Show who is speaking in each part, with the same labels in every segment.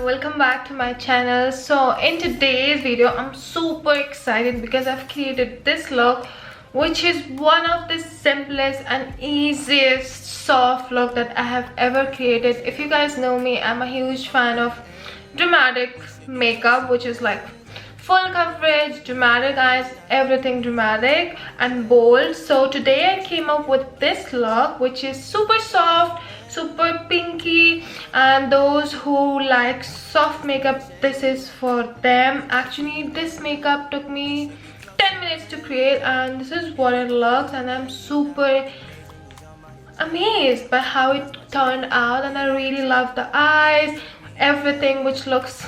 Speaker 1: everyone, welcome back to my channel. So in today's video I'm super excited because I've created this look, which is one of the simplest and easiest soft look that I have ever created. If you guys know me, I'm a huge fan of dramatic makeup, which is like full coverage, dramatic eyes, everything dramatic and bold. So today I came up with this look, which is super soft, super pinky, and those who like soft makeup, this is for them. Actually, this makeup took me 10 minutes to create, and this is what it looks, and I'm super amazed by how it turned out. And I really love the eyes, everything which looks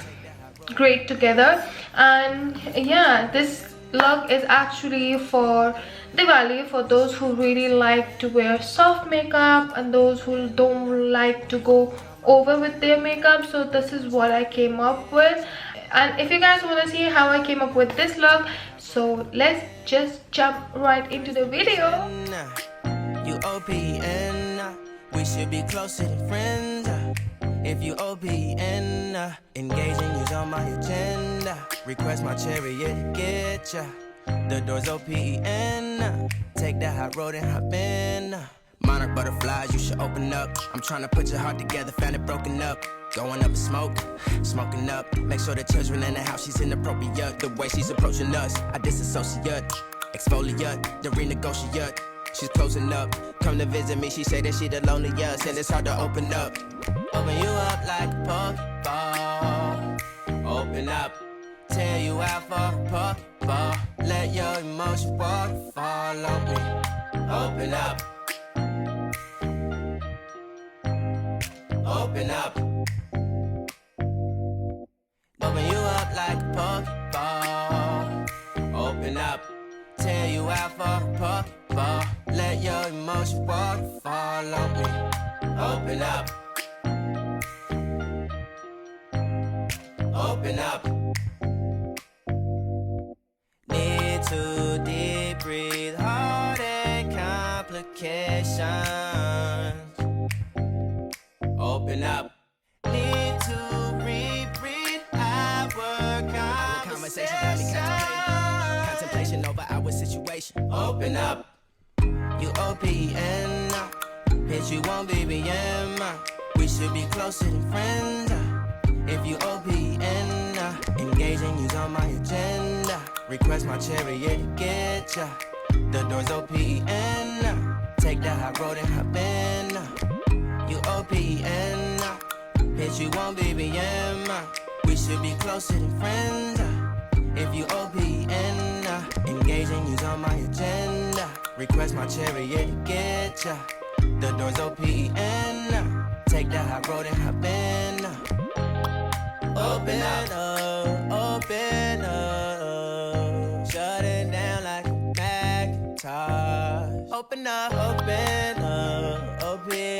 Speaker 1: great together. And yeah, this look is actually for Diwali, for those who really like to wear soft makeup and those who don't like to go over with their makeup. So this is what I came up with. And if you guys want to see how I came up with this look, so let's just jump right into the video.
Speaker 2: You OPN, we should be closer than friends. If you OPN, engaging you's on my agenda. Request my chariot, get ya. The door's OPN, take that hot road and hop in. Monarch butterflies, you should open up. I'm trying to put your heart together, found it broken up. Going up in smoke, smoking up. Make sure the children in the house, she's inappropriate. The way she's approaching us, I disassociate. Exfoliate, the renegotiate. She's closing up, come to visit me. She say that she the loneliest, and it's hard to open up. Open you up like a Pokeball. Open up, tear you out for a Pokeball. Let your emotion waterfall on me. Open up. Open up. Open you up like a Pokeball. Open up, tear you out for a Pokeball. Let your emotion waterfall on me. Open up. Open up. Need to deep breathe, heart and complications. Open up. Need to reread our conversation. Got me contemplation over our situation. Open up. You OPN, bitch, you won't BBM. We should be closer than friends. If you OPN, engaging you's on my agenda. Request my chariot, get ya. The door's OPN, take that hot road and hop in. You OPN, bitch, you won't BBM. We should be closer than friends. If you OPN, engaging you's on my agenda. Request my chariot, get ya. The door's OPN, take that hot road and hop in. Open up, open up. Shut it down like a Macintosh. Open up, open, open.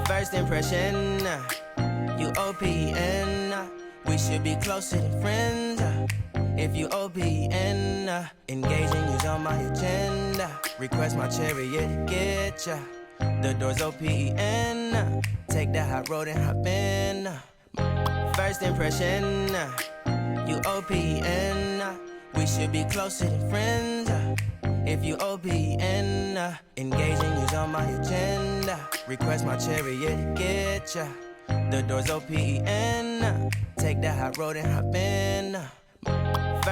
Speaker 2: First impression, you OPN, we should be closer than friends. If you OPN, engaging you's on my agenda. Request my chariot, get ya. The door's OPN, take that hot road and hop in. First impression, you OPN, we should be closer than friends. If you OPN, engaging you's on my agenda. Request my chariot, get ya. The door's OPN, take that hot road and hop in.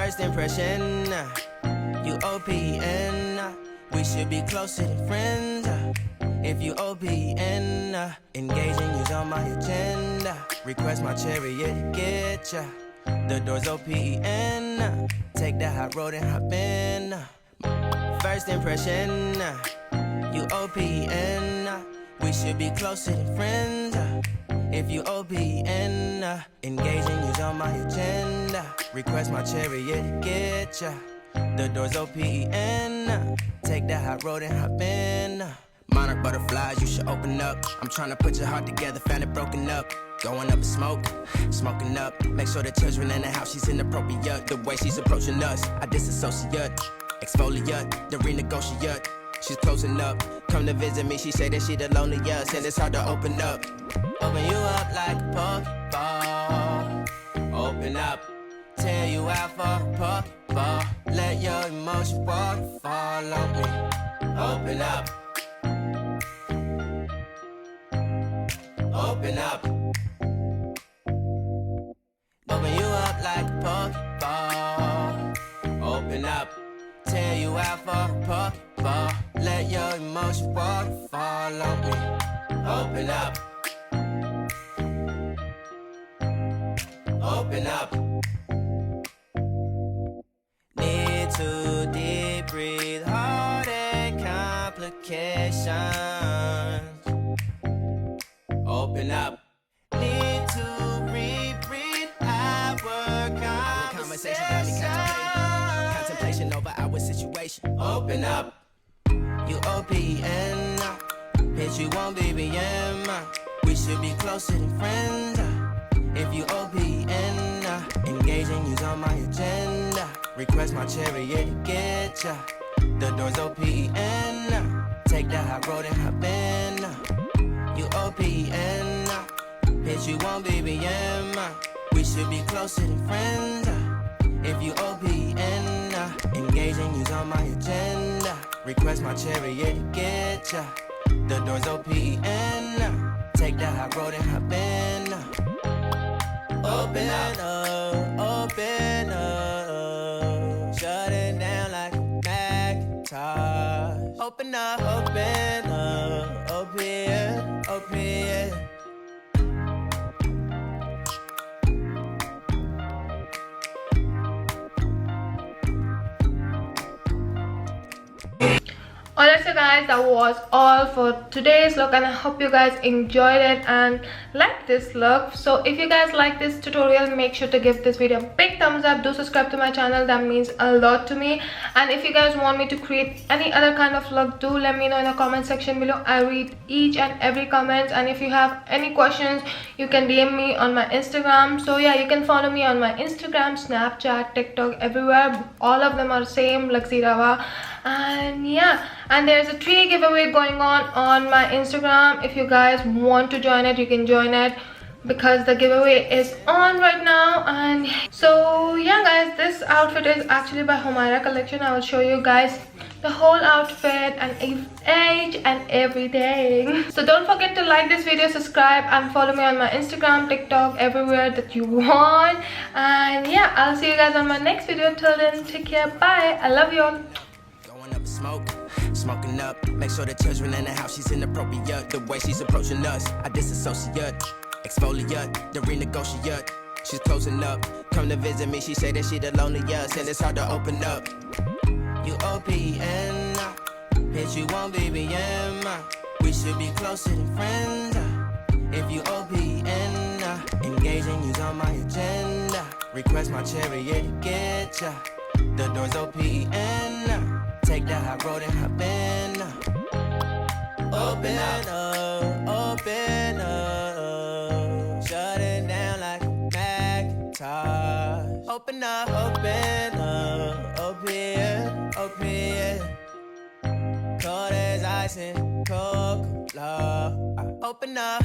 Speaker 2: First impression, you OPN. We should be closer than friends. If you OPN, engaging you's on my agenda. Request my chariot to get ya. The door's OPN. Take the high road and hop in. First impression, you OPN. We should be closer than friends. If you OPN, engaging you's on my agenda. Request my chariot to get ya. The door's OPN. Take the high road and hop in. Monarch butterflies, you should open up. I'm trying to put your heart together, found it broken up. Going up in smoke, smoking up. Make sure the children in the house, she's inappropriate. The way she's approaching us, I disassociate. Exfoliate, the renegotiate. She's closing up. Come to visit me, she say that she the loneliest, and it's hard to open up. Open you up like a Pokeball. Open up, tear you out for a Pokeball. Let your emotion waterfall on me. Open up. Open up. Open you up like a Pokeball. Open up. Tear you out for a Pokeball. Let your emotion waterfall on me. Open up. Open up. Need to deep breathe, heartache complications. Open up. Need to reread our conversation. Contemplation over our situation. Open up. You OPN. Bitch, you won't BBM. We should be closer than friends. If you OPN, engaging you's on my agenda. Request my chariot to get ya. The door's OPN. Take the high road and hop in. You OPN, bitch, you won't BBM. We should be closer than friends. If you OPN, engaging you's on my agenda. Request my chariot to get ya. The door's OPN. Take the high road and hop in. Open up, open up. Shut it down like a Macintosh. Open up, open up. Open, open.
Speaker 1: Alright, so guys, that was all for today's look, and I hope you guys enjoyed it and liked this look. So if you guys like this tutorial, make sure to give this video a big thumbs up. Do subscribe to my channel, that means a lot to me. And if you guys want me to create any other kind of look, do let me know in the comment section below. I read each and every comment, and if you have any questions, you can DM me on my Instagram. So yeah, you can follow me on my Instagram, Snapchat, TikTok, everywhere. All of them are same, Laxirawa. And yeah, and there's a 3 giveaway going on my Instagram. If you guys want to join it, you can join it because the giveaway is on right now. And so yeah guys, this outfit is actually by humeriacollection. I will show you guys the whole outfit and age and everything. So don't forget to like this video, subscribe, and follow me on my Instagram, TikTok, everywhere that you want. And yeah, I'll see you guys on my next video. Till then, take care, bye, I love you all.
Speaker 2: Smoke, smoking up. Make sure the children in the house, she's inappropriate. The way she's approaching us, I disassociate. Exfoliate, the renegotiate. She's closing up. Come to visit me, she say that she the loneliest, and it's hard to open up. You OPN, bitch, you won't BBM. We should be closer than friends. If you OPN, engaging you's on my agenda. Request my chariot to get ya. The door's OPN. Take the high road and hop in. Open up, open up. Shut it down like a Macintosh. Open up, open up. Open, open. Cold as ice and Coca-Cola. Open up.